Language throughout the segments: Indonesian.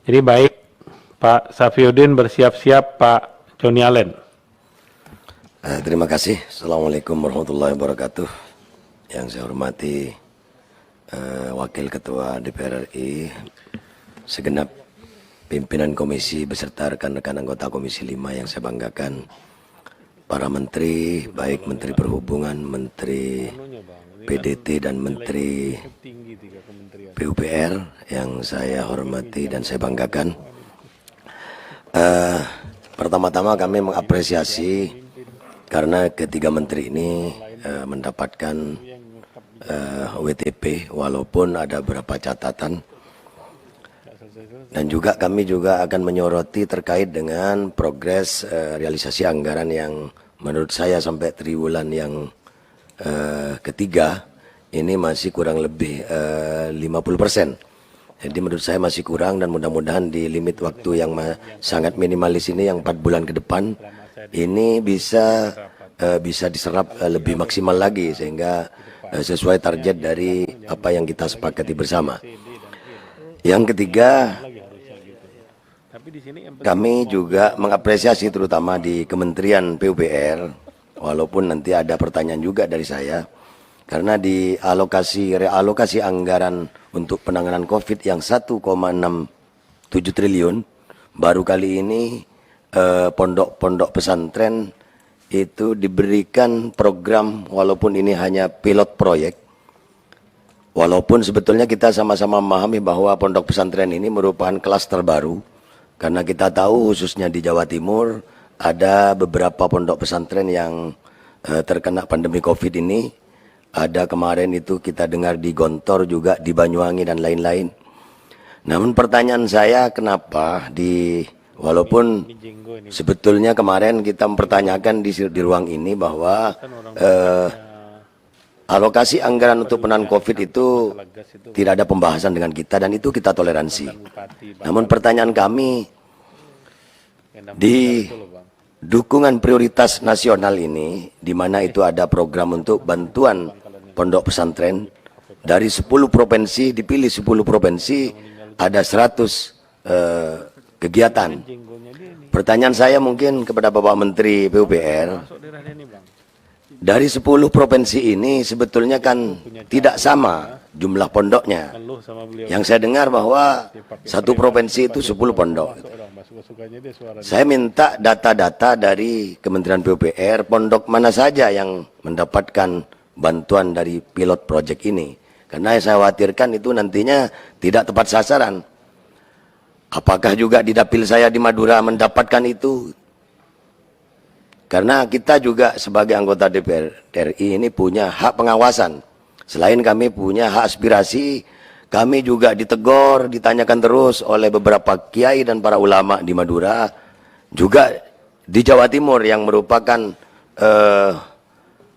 Jadi baik, Pak Safiuddin bersiap-siap, Pak Joni Allen. Terima kasih. Assalamualaikum warahmatullahi wabarakatuh. Yang saya hormati Wakil Ketua DPR RI, segenap pimpinan komisi beserta rekan-rekan anggota Komisi 5 yang saya banggakan, para menteri, baik Menteri Perhubungan, Menteri PDT dan Menteri PUPR yang saya hormati dan saya banggakan. Pertama-tama kami mengapresiasi karena ketiga menteri ini mendapatkan WTP walaupun ada beberapa catatan, dan juga kami juga akan menyoroti terkait dengan progres realisasi anggaran yang menurut saya sampai triwulan yang ketiga ini masih kurang lebih 50%. Jadi menurut saya masih kurang, dan mudah-mudahan di limit waktu yang sangat minimalis ini yang 4 bulan ke depan ini bisa diserap lebih maksimal lagi sehingga sesuai target dari apa yang kita sepakati bersama. Yang ketiga, kami juga mengapresiasi terutama di Kementerian PUPR, walaupun nanti ada pertanyaan juga dari saya, karena di realokasi anggaran untuk penanganan COVID yang 1,67 triliun, baru kali ini pondok-pondok pesantren itu diberikan program, walaupun ini hanya pilot proyek. Walaupun sebetulnya kita sama-sama memahami bahwa pondok pesantren ini merupakan klaster baru, karena kita tahu khususnya di Jawa Timur ada beberapa pondok pesantren yang terkena pandemi COVID ini. Ada kemarin itu kita dengar di Gontor juga, di Banyuwangi dan lain-lain. Namun pertanyaan saya, kenapa walaupun sebetulnya kemarin kita mempertanyakan di ruang ini bahwa alokasi anggaran untuk penanganan COVID itu tidak ada pembahasan dengan kita, dan itu kita toleransi. Namun pertanyaan kami, di dukungan prioritas nasional ini, di mana itu ada program untuk bantuan pondok pesantren, dari 10 provinsi, dipilih 10 provinsi, ada 100 kegiatan. Pertanyaan saya mungkin kepada Bapak Menteri PUPR, dari 10 provinsi ini sebetulnya kan tidak sama jumlah pondoknya. Yang saya dengar bahwa satu provinsi itu 10 pondok. Saya minta data-data dari Kementerian PUPR, pondok mana saja yang mendapatkan bantuan dari pilot project ini. Karena saya khawatirkan itu nantinya tidak tepat sasaran. Apakah juga di dapil saya di Madura mendapatkan itu? Karena kita juga sebagai anggota DPR RI ini punya hak pengawasan. Selain kami punya hak aspirasi, kami juga ditegur, ditanyakan terus oleh beberapa kiai dan para ulama di Madura, juga di Jawa Timur yang merupakan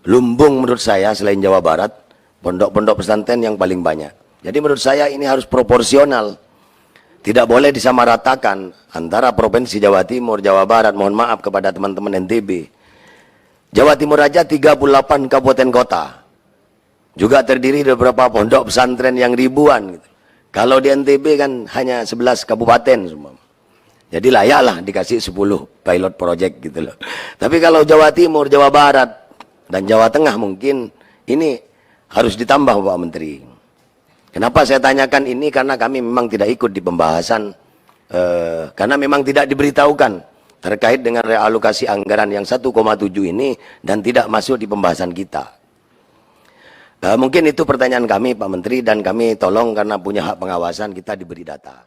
lumbung menurut saya selain Jawa Barat, pondok-pondok pesantren yang paling banyak. Jadi menurut saya ini harus proporsional. Tidak boleh disamaratakan antara Provinsi Jawa Timur, Jawa Barat. Mohon maaf kepada teman-teman NTB. Jawa Timur aja 38 kabupaten kota. Juga terdiri dari beberapa pondok pesantren yang ribuan. Gitu. Kalau di NTB kan hanya 11 kabupaten semua. Jadi layaklah dikasih 10 pilot project gitu loh. Tapi kalau Jawa Timur, Jawa Barat, dan Jawa Tengah mungkin ini harus ditambah Pak Menteri. Kenapa saya tanyakan ini? Karena kami memang tidak ikut di pembahasan, karena memang tidak diberitahukan terkait dengan realokasi anggaran yang 1,7 ini dan tidak masuk di pembahasan kita. Mungkin itu pertanyaan kami Pak Menteri, dan kami tolong karena punya hak pengawasan kita diberi data.